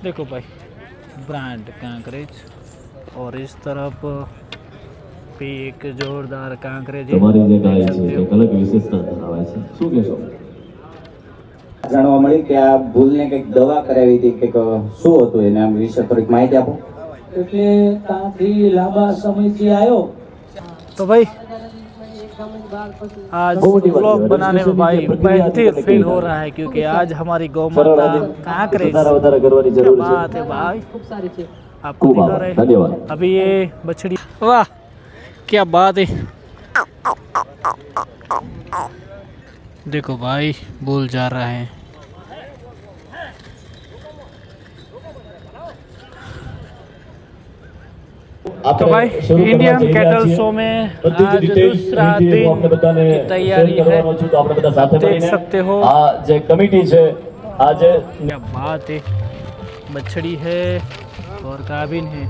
देखो भाई ब्रांड कांकरेज और इस तरफ भी एक जोरदार कांकरेज है। તમારી જે ગાય છે એક અલગ વિશેષતા ધરાવે છે, શું કહેશો? જાણવા મળી કે આ ભૂલને કંઈક દવા કરાવી હતી, કંઈક શું હતું એને આમ વિશે થોડીક માહિતી આપો. એટલે ત્યાંથી લાંબા સમયથી આવ્યો तो भाई आज ब्लॉग बनाने में भाई बेहतर फील हो रहा है क्योंकि आज हमारी गौ माता कांकरेज કરવાની क्या જરૂર છે. बात है भाई, ખૂબ સારી છે. आपको खूब दिखा रहे हैं। धन्यवाद। अभी ये बछड़ी, वाह क्या बात है, देखो भाई बोल जा रहा है। तो भाई इंडियन कैटल शो में आज दूसरा दिन की तैयारी है, देख सकते हो આ જે કમિટી છે આજે क्या बात है, बछड़ी है और गाभिन है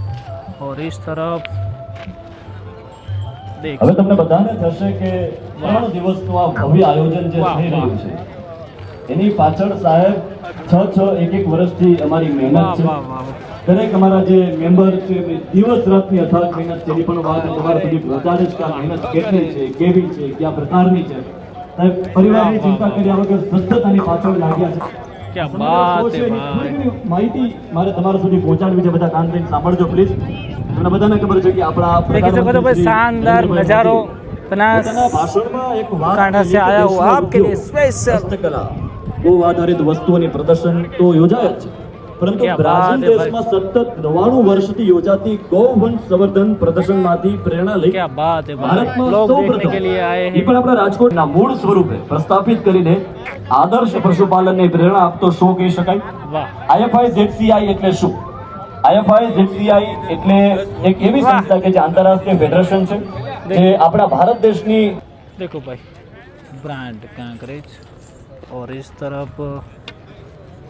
और इस तरफ देख હવે તમને બધાને થશે કે 3 દિવસનું આ ભવ્ય આયોજન જે વાહ, થઈ વાહ। રહ્યું છે એની પાછળ સાહેબ 6-1 વર્ષથી અમારી वाह મહેનત છે। वाह वाह દરેક અમારા જે મેમ્બર છે એમની દિવસ રાતની અથાગ મહેનત છે, એની પણ વાત તમારા સુધી પહોંચાડે છે કે આ મહેનત કેટલી છે, કેવી છે, કયા પ્રકારની છે। સાહેબ પરિવારની ચિંતા કર્યા વગર સતત આની પાછળ લાગ્યા છે। क्या સમગ્ર बात શો છે है એની भाई, થોડી ઘણી માહિતી મારે તમારા સુધી પહોંચાડવી છે, બધા કાન લઈને સાંભળજો પ્લીઝ। તમને બધાને ખબર છે કે આપણા देखिए सको तो भाई शानदार नज़ारो बनास પોતાના ભાષણમાં એક વાત कांठा से કહીએ કે आया हुआ દેશના आपके लिए ઉદ્યોગ, स्पेशल। હસ્તકલા, ગૌ આધારિત વસ્તુઓની પ્રદર્શન તો યોજાય જ છે, પરંતુ क्या બ્રાઝિલ बात है દેશમાં સતત 99 વર્ષથી યોજાતી ગૌવંશ સંવર્ધન પ્રદર્શનમાંથી પ્રેરણા લઈ क्या बात है भाई, ભારતમાં लोग देखने સૌપ્રથમ के लिए आए એ हैं। પણ આપણા રાજકોટના મૂળ સ્વરૂપે પ્રસ્થાપિત કરીને આદર્શ પશુપાલનને પ્રેરણા આપતો શો કહી શકાય। वाह IFI ZCI એટલે શું? IFI ZCI એટલે એક એવી વાહ। સંસ્થા કે જે આંતરરાષ્ટ્રીય ફેડરેશન છે જે આપણા ભારત દેશની देखो भाई ब्रांड कांकरेज और इस तरफ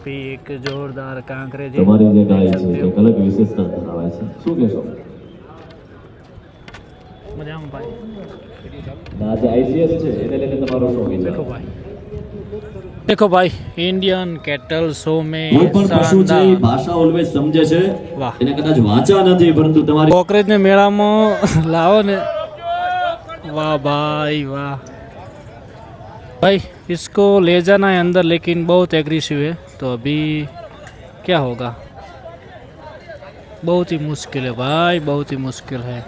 भी एक जोरदार कांकरेज है। તમારી જે ગાય देख છે सकते हो। એક અલગ વિશેષતા ધરાવે છે, શું કહેશો? मजा में भाई, આ જે ICS છે એને લઈને તમારો શું વિચાર? देखो भाई, देखो भाई इंडियन कैटल शो में કોઈ પણ પશુ છે એ शानदार ભાષા ઓલવેઝ સમજે છે, વાહ। એને કદાચ વાંચા નથી પરંતુ તમારી कोकरेज ने मेला में लाओ ने, वाह भाई वाह भाई, इसको ले जाना है अंदर लेकिन बहुत एग्रेसिव है, तो अभी क्या होगा, बहुत ही मुश्किल है भाई, बहुत ही मुश्किल है।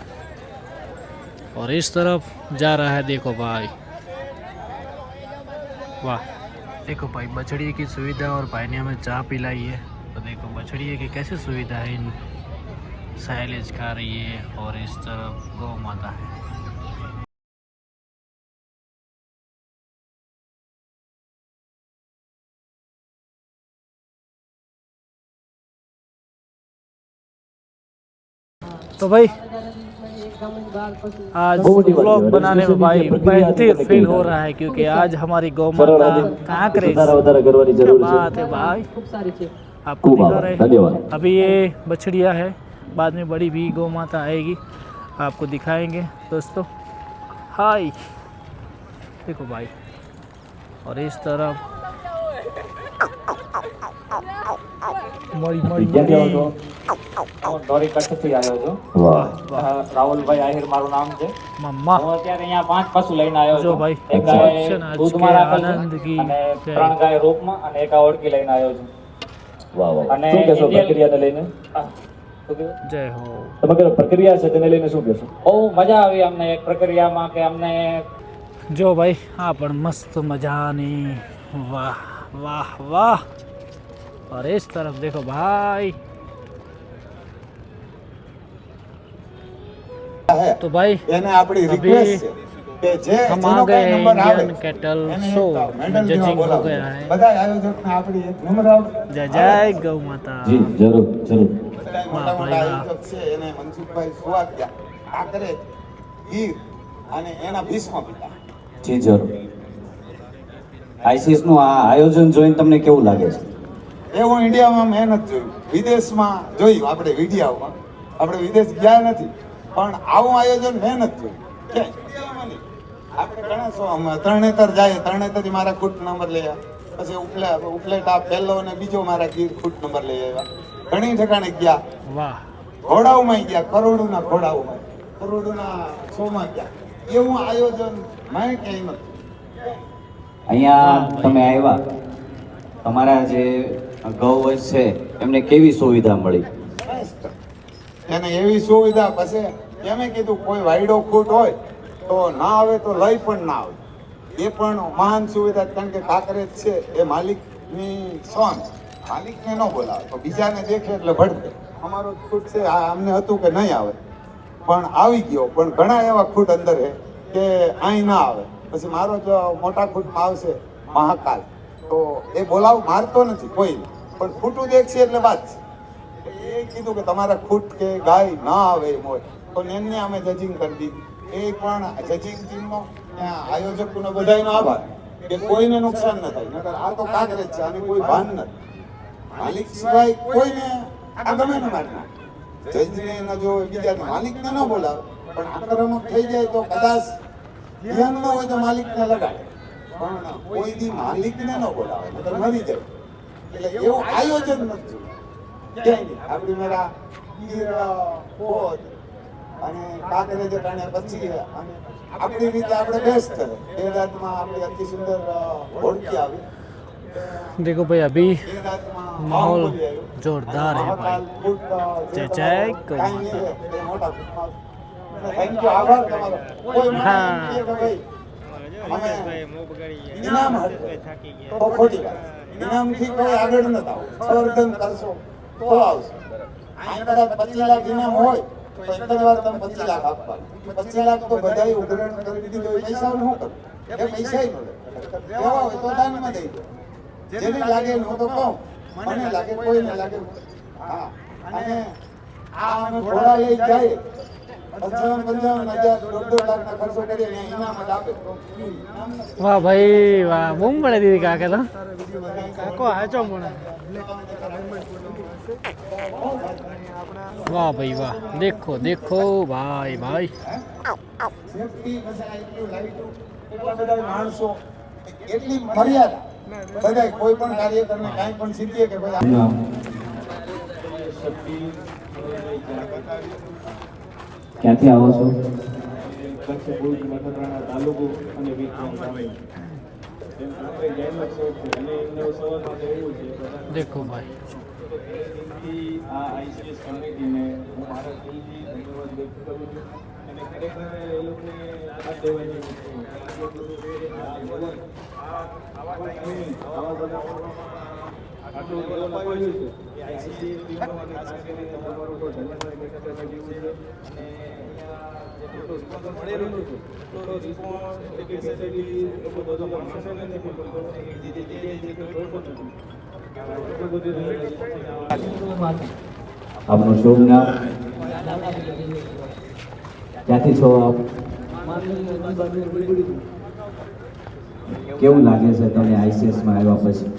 और इस तरफ जा रहा है, देखो भाई वाह, देखो भाई बछड़ी की सुविधा और भाई ने हमें चाय पिलाई है, तो देखो बछड़ी की कैसी सुविधा है, इन साइलेज खा रही है और इस तरफ गौ माता है। तो भाई आज ब्लॉग बनाने में भाई बेहतर फील हो रहा है क्योंकि आज हमारी गौ माता कांकरेज, વધારે કરવાની क्या જરૂર છે। बात है भाई, ખૂબ સારી છે. आपको खूब दिखा रहे हैं। धन्यवाद। अभी ये बछड़िया है, बाद में बड़ी भी गौ माता आएगी, आपको दिखाएंगे दोस्तों। हाय देखो भाई, और इस तरफ मड़ी मड़ी ક્યાંથી આવો છો? હું ધોરી કચ્છથી આવ્યો છું. વાહ, રાહુલભાઈ આહિર મારું નામ છે. मम्मा હું અત્યારે અહીંયા 5 પશુ લઈને આવ્યો જો છું. ભાઈ, એક ગાય છે ને, આજ દૂધમાં કે રાખેલ છે આનંદ કી અને જય। 3 ગાય રૂપમાં અને એક આ ઓળકી લઈને આવ્યો છું. વાહ વાહ, અને શું કહેશો ઇન્ડિયન- પ્રક્રિયાને લઈને? હા, શું કીધું? जय हो। સમગ્ર પ્રક્રિયા છે તેને લઈને શું કહેશો? બહુ મજા આવી અમને એક પ્રક્રિયામાં કે અમને જો ભાઈ આ પણ મસ્ત મજાની, વાહ वाह वाह। और इस तरफ देखो भाई, तो भाई એને આપણી अभी રિક્વેસ્ટ છે કે જે हम आ જેનો गए કઈ हैं નંબર આવે इंडियन कैटल એને शो એક में, મેડલ દેવા जजिंग हो બોલાવો। गया है। બધા આયોજકને આપણી એક નંબર આવે जय जय गौ माता। જી જરૂર જરૂર। બધા વાહ, મોટા મોટા ભાઈ, વાહ। આયોજક છે એને મનસુખભાઈ સુવાગ્યા આ કરે ગીર અને એના ભીષ્મ પિતા જી જરૂર. આઈસીએસ નું આ આયોજન જોઈને તમને કેવું લાગે છે? એવું ઇન્ડિયામાં મેં નથી જોયું, વિદેશમાં જોયું આપણે વિડીયાઓમાં, આપણે વિદેશ ગયા નથી પણ આવું આયોજન મેં નથી જોયું ક્યાંય. ઇન્ડિયામાં નહીં. આપણે ઘણા શો તરણેતર જાય, તરણેતરથી મારા કુટ નંબર લઈ આવ્યા, પછી ઉપલેટા પહેલો અને બીજો મારા ગીર ફૂટ નંબર લઈ આવ્યા. ઘણી ઠેકાણે ગયા, વાહ ઘોડાઓમાં ગયા, કરોડોના ઘોડાઓમાં, કરોડોના શોમાં ગયા. એવું આયોજન મેં ક્યાંય નથી. અહીંયા તમે આવ્યા, તમારા જે ગૌવંશ છે એમને કેવી સુવિધા મળી? બેસ્ટ. એને એવી સુવિધા પછી એમે કીધું કોઈ વાયડો ખૂટ હોય તો ના આવે તો લઈ પણ ના આવે. એ પણ મહાન સુવિધા, કારણ કે કાંકરેજ છે એ માલિકની સોન, માલિકને ન બોલાવે તો બીજાને દેખે એટલે ભડકે. અમારો ખૂટ છે આ અમને હતું કે નહીં આવે, પણ આવી ગયો. પણ ઘણા એવા ખૂટ અંદર છે કે અહીં ના આવે. પછી મારો જો મોટા ખૂટમાં આવશે મહાકાલ, તો એ બોલાવ મારતો નથી કોઈ, પણ ખોટું દેખશે એટલે વાત છે. એ કીધું કે તમારા ખૂટ કે ગાય ના આવે એમ હોય તો એને અમે જજિંગ કરી દીધી. એ પણ જજિંગ ટીમનો આયોજકોનો બધાનો આભાર કે કોઈને નુકસાન ન થાય. નકર આ તો કાંકરેજ છે, આને કોઈ ભાન નથી. માલિક સિવાય કોઈને આ ગમે ન મારના જજને ન જો બીજાને માલિકને ન બોલાવે, પણ આક્રમક થઈ જાય તો કદાચ ધ્યાન ન હોય તો માલિકને લગાડે, પણ કોઈ દી માલિકને ન બોલાવે નકર મરી જાય. એટલે એવું આયોજન નથી ક્યાંય નહીં. આપણી મારા ગીર પોત અને કાંકરેજ ટાણે પછી અને આપણી રીતે આપણે બેસ્ટ છે. એ રાતમાં આપણી અતિ સુંદર હોડકી આવી. देखो भाई अभी એ રાતમાં माहौल બાહુબલી આવ્યું. जोरदार है भाई. મહાકાલ ફૂટ જે જય જય ગૌ કાંઈ નહીં એ મોટા ફૂટમાં. થેન્ક યુ, આભાર તમારો. કોઈ મને હા. એમ કહે કે ભાઈ અમે ઇનામ હતું તો ખોટી વાત. ઇનામથી કોઈ આગળ ન થાવ, સંવર્ધન કરશો તો આવશે. અહીં કદાચ 25 લાખ ઇનામ હોય તો એક જ વાર તમે 25 લાખ આપવા. 25 લાખ તો બધાય ઉઘરાણ કરી દીધી તો એ પૈસાનું શું કરું? એ પૈસાય ન લે. દેવા હોય તો દાનમાં દઈ દો. જેને લાગે હું તો કહું, મને લાગે કોઈને લાગે. હા, અને આ અમે ઘોડા લઈ જાય 55,000 1.5 લાખના ખર્ચો કરીએ ને ઇનામ જ આપે તો ઇનામ નથી. वाह भाई वाह बूम पड़े दीदी काके तो काको हाचो मुने वाह भाई वाह देखो देखो भाई भाई સેફટી બધા એટલું લાઈટું, એટલા બધા માણસો, એટલી મર્યાદા. બધા કોઈ પણ કાર્યકરને કાંઈ પણ શીખીએ કે ભાઈ ક્યાંથી આવો છો? देखो भाई આપનું શુભ નામ? ક્યાંથી છો આપ? કેવું લાગે છે તમને આઈસીએસમાં આવ્યા પછી?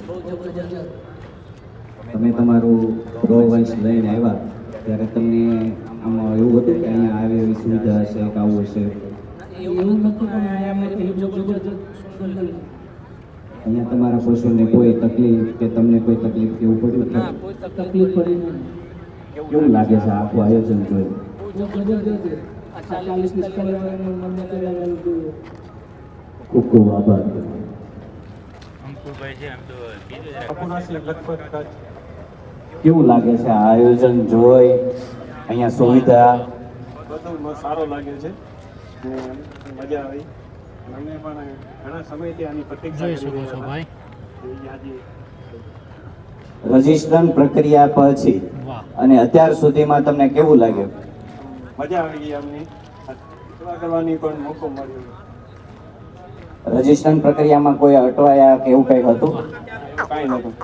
તમે તમારું ગૌવંશ લઈને આવ્યા ત્યારે તમને આમાં એવું હતું કે અહીંયા આવે એવી સુવિધા હશે કે આવું હશે? એવું નથી, પણ અહીંયા જબરજસ્ત સુંદર લાગે. અહીંયા તમારા પશુને કોઈ તકલીફ કે તમને કોઈ તકલીફ કે એવું પડ્યું ના, કે? કોઈ તકલીફ પડી નહીં. કેવું લાગે છે આખું આયોજન જોયું? બહુ જબરજસ્ત. આ 40-45 વાળાનું મને કરાવેલું હતું. ખૂબ ખૂબ આભાર. કેવું લાગે છે આ આયોજન જોઈ, અહીંયા સુવિધા? બધું સારો લાગે છે અને મજા આવી. મને પણ ઘણા સમયથી આની પ્રતીક્ષા જોઈ કરી શકો છો રહ્યા ભાઈ. હતા. આજે રજીસ્ટ્રેશન પ્રક્રિયા પછી વાહ અને અત્યાર સુધીમાં તમને કેવું લાગ્યું? મજા આવી ગઈ અમને. સેવા કરવાની પણ મોકો મળ્યો. રજીસ્ટ્રેશન પ્રક્રિયામાં કોઈ અટવાયા કે એવું કંઈક હતું? કાંઈ નહોતું.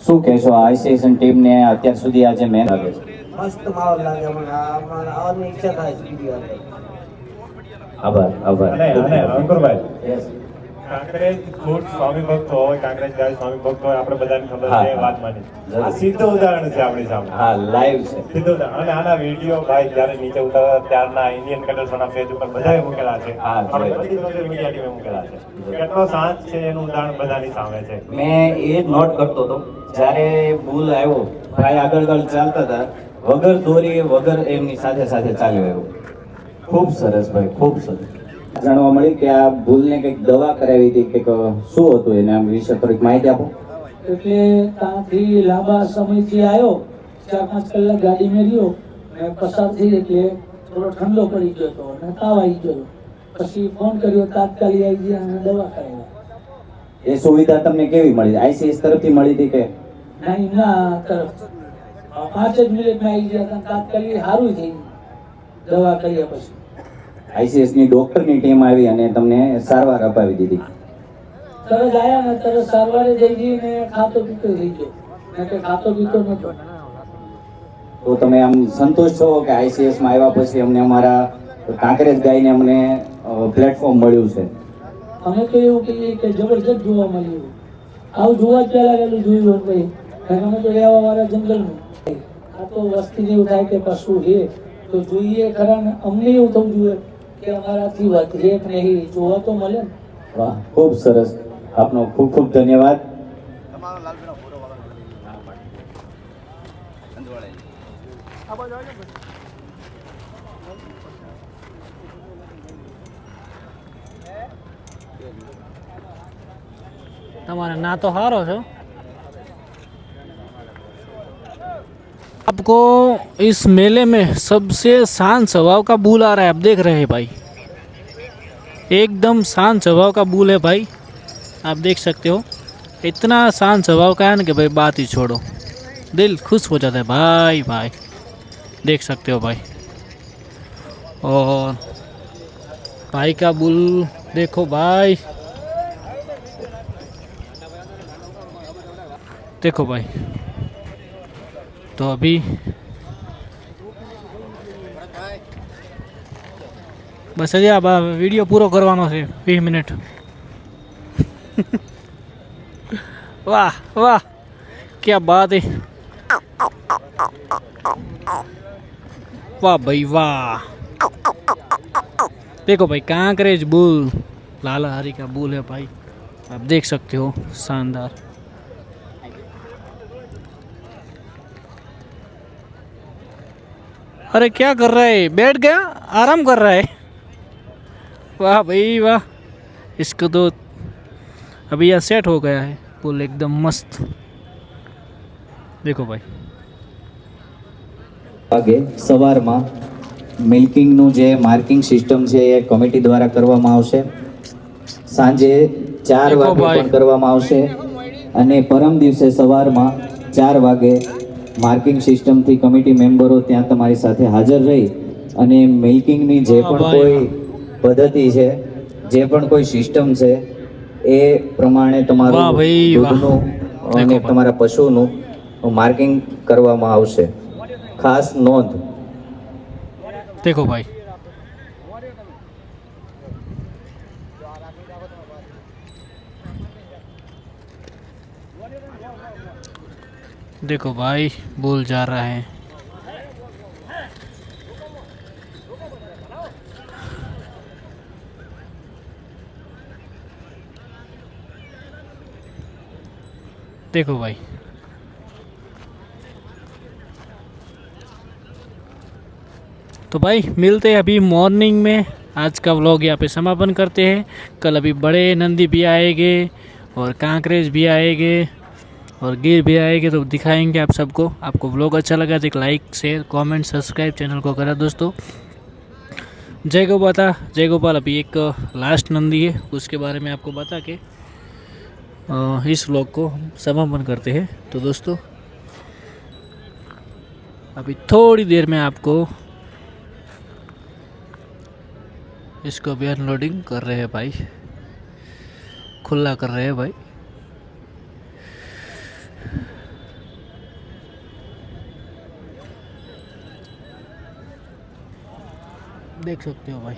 શું કહેશો આઈસીએસન ટીમને અત્યાર સુધી આજે મેં લાગે છે? મસ્ત માહોલ લાગે મને. આવવાની ઈચ્છા થાય છે બીજી વાર. આભાર આભાર. Yes. કાંકરેજ ફૂડ સ્વામી ભક્ત હોય, કાંકરેજ ગાય સ્વામી ભક્ત હોય, આપણે બધાને ખબર હા, છે એ હા. વાત માની. જરૂર. આ સીધું ઉદાહરણ છે આપણી સામે. હા, લાઈવ છે. સીધું ઉદાહરણ. અને આના વિડીયો ભાઈ જ્યારે નીચે ઉતારા ત્યારના ઇન્ડિયન કલર્સના પેજ ઉપર બધાએ મૂકેલા છે. હા, આપણે જોયા. બધી સોશિયલ મીડિયા ટીમે મૂકેલા છે. કેટલો શાંત છે એનું ઉદાહરણ બધાની સામે છે. મેં એ જ નોટ કરતો હતો જ્યારે બુલ આવ્યો, ભાઈ આગળ ચાલતા હતા, વગર દોરી વગર એમની સાથે સાથે ચાલ્યો આવ્યો. ખૂબ સરસ ભાઈ, ખૂબ સરસ. જાણવા મળ્યું કે આ બુલને કંઈક દવા કરાવી હતી, કંઈક શું હતું એને આમ વિશે થોડીક માહિતી આપો. એટલે ત્યાંથી લાંબા સમયથી આવ્યો, 4-5 કલાક ગાડી મેં રહ્યો ને પસાર થઈ એટલે થોડો ઠંડો પડી ગયો હતો અને તાવ આવી ગયો. પછી ફોન કર્યો, તાત્કાલિક આવી ગયા અને દવા કરાવી. એ સુવિધા તમને કેવી મળી? આઈસીએસ તરફથી મળી હતી કે? નહીં ના તરફ 5 જ મિનિટમાં આવી ગયા હતા, તાત્કાલિક સારું થઈ ગયું દવા કર્યા પછી. આઈસીએસ ની ડોક્ટરની ટીમ આવી અને તમને સારવાર અપાવી દીધી. તરત આવ્યા ને તરત સારવારે જઈ ગઈ ને ખાતો પીતો થઈ ગયો, ને કે ખાતો પીતો નતો. તો તમે આમ સંતોષ છો કે આઈસીએસ માં આવ્યા પછી અમને અમારા કાંકરેજ ગાયને અમને પ્લેટફોર્મ મળ્યું છે? અમે તો એવું કહીએ કે જબરજસ્ત જોવા મળ્યું. આવું જોવા જ પહેલા વહેલું જોયું હોત ભાઈ, કારણ કે અમે તો રહેવા વાળા જંગલમાં. આ તો વસ્તીને એવું થાય કે પશુ છે તો જોઈએ ખરા ને, અમને એવું થવું જોઈએ કે અમારાથી વધે કે નહીં, જોવા તો મળે ને. વાહ, ખૂબ સરસ. આપનો ખૂબ ખૂબ ધન્યવાદ. તમારે ના तो हारो છો. आपको इस मेले में सबसे शांत स्वभाव का बुल आ रहा है, आप देख रहे हैं भाई, एकदम शांत स्वभाव का बुल है भाई, आप देख सकते हो. इतना शांत स्वभाव का है ना कि भाई बात ही छोड़ो, दिल खुश हो जाता है भाई. भाई देख सकते हो भाई. और भाई का बुल देखो भाई, देखो भाई. तो अभी बस हજી આ વિડીયો પૂરો કરવાનો છે 20 મિનિટ. વાહ વાહ, क्या बात है, वाह भाई वाह. देखो भाई कांकरेज बुल, लाला हरी का बुल है भाई, आप देख सकते हो, शानदार. अरे क्या कर रहा है, बैठ गया, आराम कर रहा है. वाह भाई वाह, इसको तो अभी यह सेट हो गया है पुल एकदम मस्त. देखो भाई. વાગે સવારમાં મિલ્કિંગનું જે માર્કિંગ સિસ્ટમ છે એ કમિટી દ્વારા કરવામાં આવશે. સાંજે 4 વાગે પણ કરવામાં આવશે અને પરમ દિવસે સવારમાં 4 વાગે માર્કિંગ સિસ્ટમથી કમિટી મેમ્બરો ત્યાં તમારી સાથે હાજર રહી અને મિલ્કિંગની જે પણ કોઈ પદ્ધતિ છે, જે પણ કોઈ સિસ્ટમ છે એ પ્રમાણે તમારું દૂધનું અને તમારા પશુનું માર્કિંગ કરવામાં આવશે. ખાસ નોંધ. देखो भाई. देखो भाई बुल जा रहा है. देखो भाई. तो भाई मिलते हैं अभी मॉर्निंग में. आज का व्लॉग यहाँ पे समापन करते हैं. कल अभी बड़े नंदी भी आएंगे और कांकरेज भी आएंगे और गिर भी आएंगे, तो दिखाएंगे आप सबको. आपको व्लॉग अच्छा लगा तो एक like share comment subscribe channel को करा दोस्तों. जय गोमाता, जय गोपाल. अभी एक लास्ट नंदी है, उसके बारे में आपको बता के इस व्लॉग को समापन करते हैं. तो दोस्तों अभी थोड़ी देर में आपको इसको भी अनलोडिंग कर रहे हैं भाई, खुला कर रहे हैं भाई. देख सकते हो भाई.